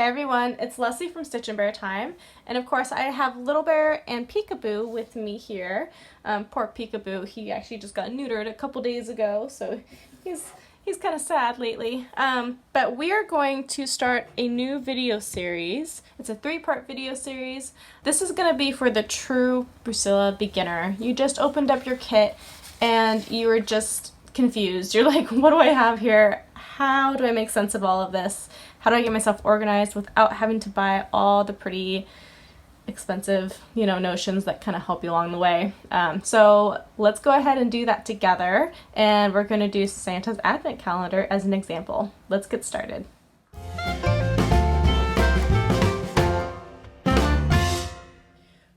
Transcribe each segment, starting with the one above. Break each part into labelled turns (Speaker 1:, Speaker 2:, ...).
Speaker 1: Hey everyone, it's Leslie from Stitch and Bear Time, and of course I have Little Bear and Peekaboo with me here. Poor Peekaboo, he actually just got neutered a couple days ago, so he's kind of sad lately. But we are going to start a new video series. It's a 3-part video series. This is going to be for the true Bucilla beginner. You just opened up your kit and you were just confused. You're like, what do I have here? How do I make sense of all of this? How do I get myself organized without having to buy all the pretty expensive, notions that kind of help you along the way? So let's go ahead and do that together. And we're going to do Santa's Advent Calendar as an example. Let's get started.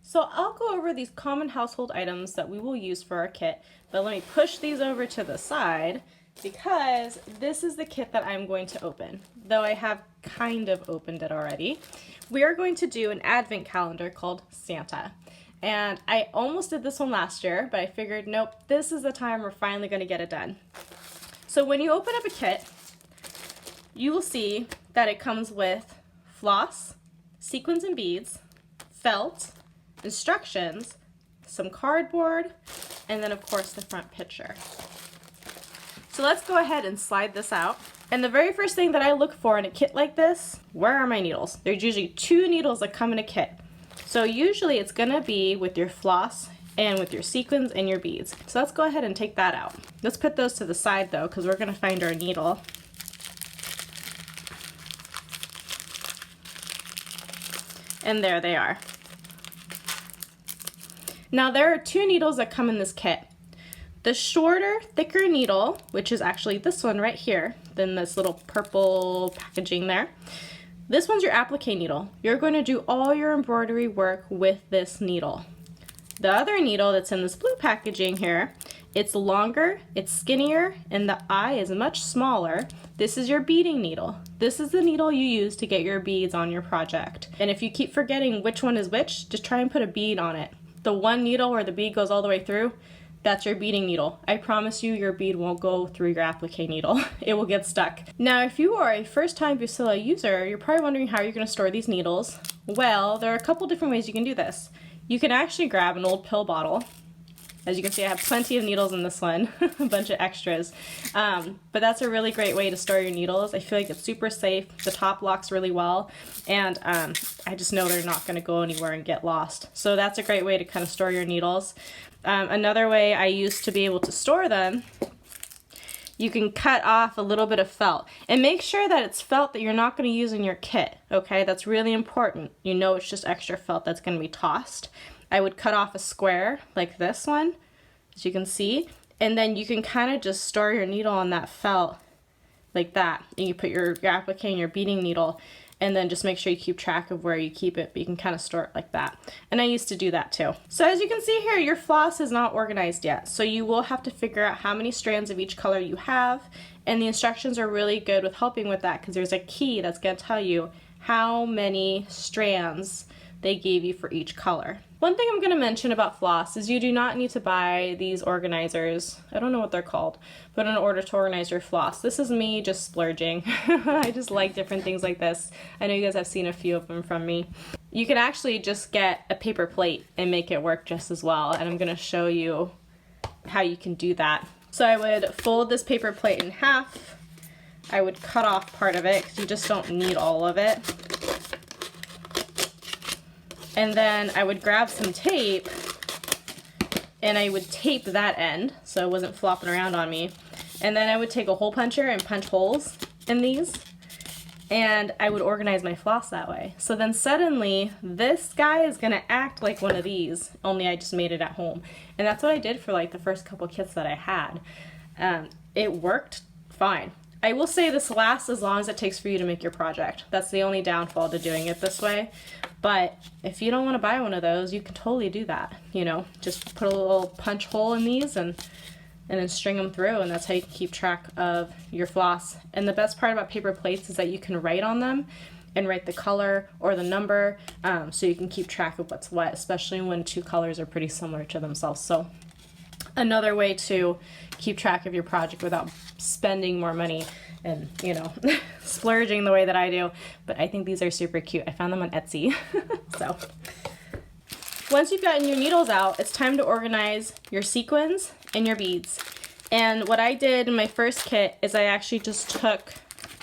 Speaker 1: So I'll go over these common household items that we will use for our kit, but let me push these over to the side because this is the kit that I'm going to open, though I have kind of opened it already. We are going to do an advent calendar called Santa, and I almost did this one last year, but I figured, nope, this is the time we're finally going to get it done. So when you open up a kit, you will see that it comes with floss, sequins and beads, felt, instructions, some cardboard, and then of course the front picture. So let's go ahead and slide this out. And the very first thing that I look for in a kit like this, where are my needles? There's usually 2 needles that come in a kit. So usually it's gonna be with your floss and with your sequins and your beads. So let's go ahead and take that out. Let's put those to the side though, because we're gonna find our needle. And there they are. Now there are 2 needles that come in this kit. The shorter, thicker needle, which is actually this one right here, then this little purple packaging there. This one's your applique needle. You're going to do all your embroidery work with this needle. The other needle that's in this blue packaging here, it's longer, it's skinnier, and the eye is much smaller. This is your beading needle. This is the needle you use to get your beads on your project. And if you keep forgetting which one is which, just try and put a bead on it. The one needle where the bead goes all the way through, that's your beading needle. I promise you your bead won't go through your applique needle. It will get stuck. Now, if you are a first-time Bucilla user, you're probably wondering how you're going to store these needles. Well, there are a couple different ways you can do this. You can actually grab an old pill bottle. As you can see, I have plenty of needles in this one, a bunch of extras. But that's a really great way to store your needles. I feel like it's super safe. The top locks really well, and I just know they're not going to go anywhere and get lost. So that's a great way to kind of store your needles. Another way I used to be able to store them, you can cut off a little bit of felt. And make sure that it's felt that you're not going to use in your kit, okay? That's really important. You know it's just extra felt that's going to be tossed. I would cut off a square like this one, as you can see, and then you can kind of just store your needle on that felt like that. And you put your applique and your beading needle, and then just make sure you keep track of where you keep it, but you can kind of store it like that. And I used to do that too. So as you can see here, your floss is not organized yet. So you will have to figure out how many strands of each color you have, and the instructions are really good with helping with that because there's a key that's going to tell you how many strands they gave you for each color. One thing I'm going to mention about floss is you do not need to buy these organizers. I don't know what they're called, but in order to organize your floss. This is me just splurging. I just like different things like this. I know you guys have seen a few of them from me. You can actually just get a paper plate and make it work just as well, and I'm going to show you how you can do that. So I would fold this paper plate in half. I would cut off part of it because you just don't need all of it. And then I would grab some tape and I would tape that end so it wasn't flopping around on me. And then I would take a hole puncher and punch holes in these, and I would organize my floss that way. So then suddenly this guy is gonna act like one of these, only I just made it at home. And that's what I did for like the first couple kits that I had. It worked fine. I will say this lasts as long as it takes for you to make your project. That's the only downfall to doing it this way. But if you don't want to buy one of those, you can totally do that. Just put a little punch hole in these and then string them through, and that's how you can keep track of your floss. And the best part about paper plates is that you can write on them and write the color or the number, so you can keep track of what's what, especially when 2 colors are pretty similar to themselves. So another way to keep track of your project without spending more money and, you know, splurging the way that I do. But I think these are super cute. I found them on Etsy. So once you've gotten your needles out, it's time to organize your sequins and your beads. And what I did in my first kit is I actually just took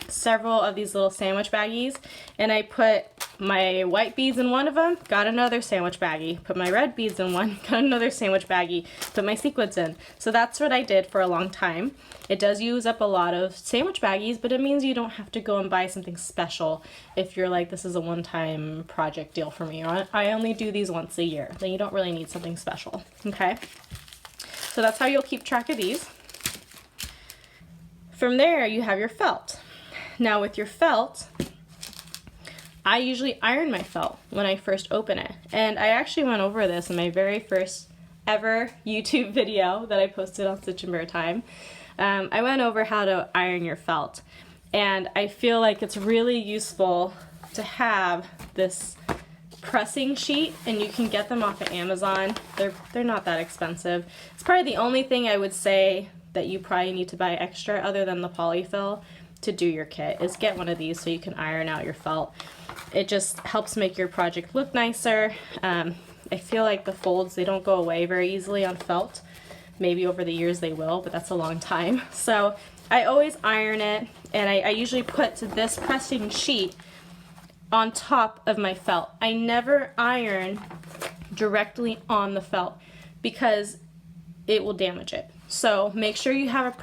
Speaker 1: several of these little sandwich baggies and I put my white beads in one of them, got another sandwich baggie, put my red beads in one, got another sandwich baggie, put my sequins in. So that's what I did for a long time. It does use up a lot of sandwich baggies, but it means you don't have to go and buy something special if you're like, this is a one-time project deal for me, or I only do these once a year. Then you don't really need something special, okay? So that's how you'll keep track of these. From there, you have your felt. Now with your felt, I usually iron my felt when I first open it. And I actually went over this in my very first ever YouTube video that I posted on Stitch and Bear Time. I went over how to iron your felt. And I feel like it's really useful to have this pressing sheet, and you can get them off of Amazon. They're not that expensive. It's probably the only thing I would say that you probably need to buy extra other than the polyfill to do your kit is get one of these so you can iron out your felt. It just helps make your project look nicer. I feel like the folds, they don't go away very easily on felt. Maybe over the years they will, but that's a long time. So I always iron it, and I usually put this pressing sheet on top of my felt. I never iron directly on the felt because it will damage it. So make sure you have a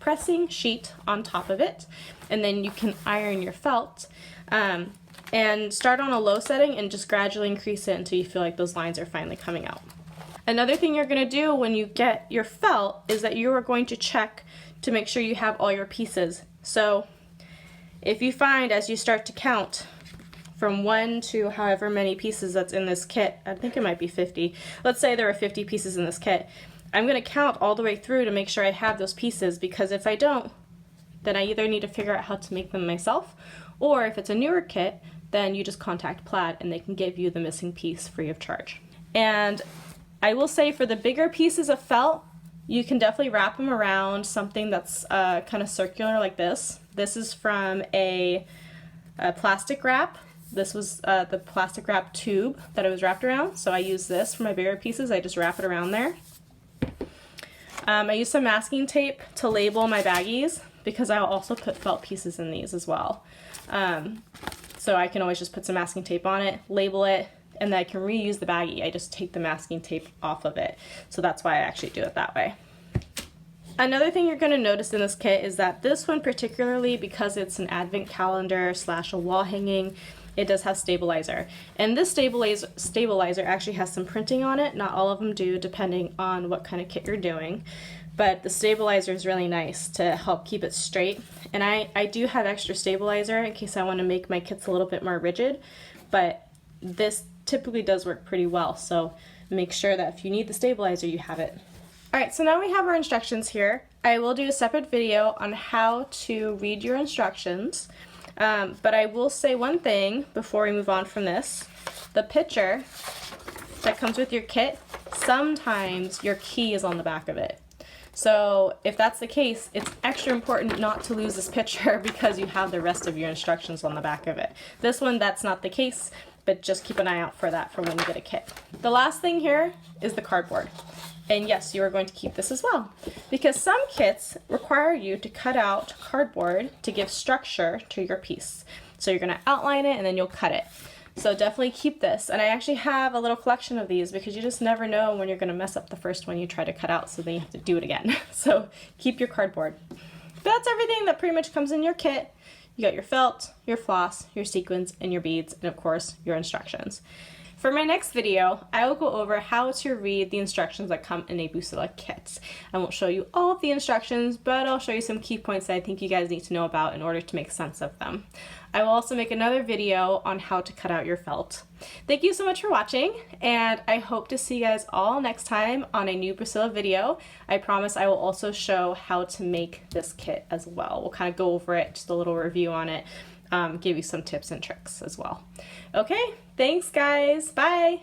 Speaker 1: pressing sheet on top of it, and then you can iron your felt. And start on a low setting and just gradually increase it until you feel like those lines are finally coming out. Another thing you're going to do when you get your felt is that you are going to check to make sure you have all your pieces. So if you find as you start to count from 1 to however many pieces that's in this kit, I think it might be 50. Let's say there are 50 pieces in this kit. I'm going to count all the way through to make sure I have those pieces, because if I don't, then I either need to figure out how to make them myself, or if it's a newer kit, then you just contact Plaid and they can give you the missing piece free of charge. And I will say for the bigger pieces of felt, you can definitely wrap them around something that's kind of circular like this. This is from a plastic wrap. This was the plastic wrap tube that it was wrapped around, so I use this for my bigger pieces. I just wrap it around there. I use some masking tape to label my baggies because I'll also put felt pieces in these as well. So I can always just put some masking tape on it, label it, and then I can reuse the baggie. I just take the masking tape off of it. So that's why I actually do it that way. Another thing you're going to notice in this kit is that this one particularly, because it's an advent calendar / a wall hanging, it does have stabilizer. And this stabilizer actually has some printing on it. Not all of them do, depending on what kind of kit you're doing. But the stabilizer is really nice to help keep it straight. And I do have extra stabilizer in case I want to make my kits a little bit more rigid, but this typically does work pretty well, so make sure that if you need the stabilizer, you have it. Alright, so now we have our instructions here. I will do a separate video on how to read your instructions, but I will say one thing before we move on from this. The picture that comes with your kit, sometimes your key is on the back of it. So if that's the case, it's extra important not to lose this picture because you have the rest of your instructions on the back of it. This one, that's not the case, but just keep an eye out for that for when you get a kit. The last thing here is the cardboard. And yes, you are going to keep this as well, because some kits require you to cut out cardboard to give structure to your piece. So you're going to outline it and then you'll cut it. So definitely keep this. And I actually have a little collection of these because you just never know when you're going to mess up the first one you try to cut out, so then you have to do it again. So keep your cardboard. But that's everything that pretty much comes in your kit. You got your felt, your floss, your sequins, and your beads, and of course, your instructions. For my next video, I will go over how to read the instructions that come in a Bucilla kit. I won't show you all of the instructions, but I'll show you some key points that I think you guys need to know about in order to make sense of them. I will also make another video on how to cut out your felt. Thank you so much for watching, and I hope to see you guys all next time on a new Bucilla video. I promise I will also show how to make this kit as well. We'll kind of go over it, just a little review on it, give you some tips and tricks as well. Okay, thanks guys, bye!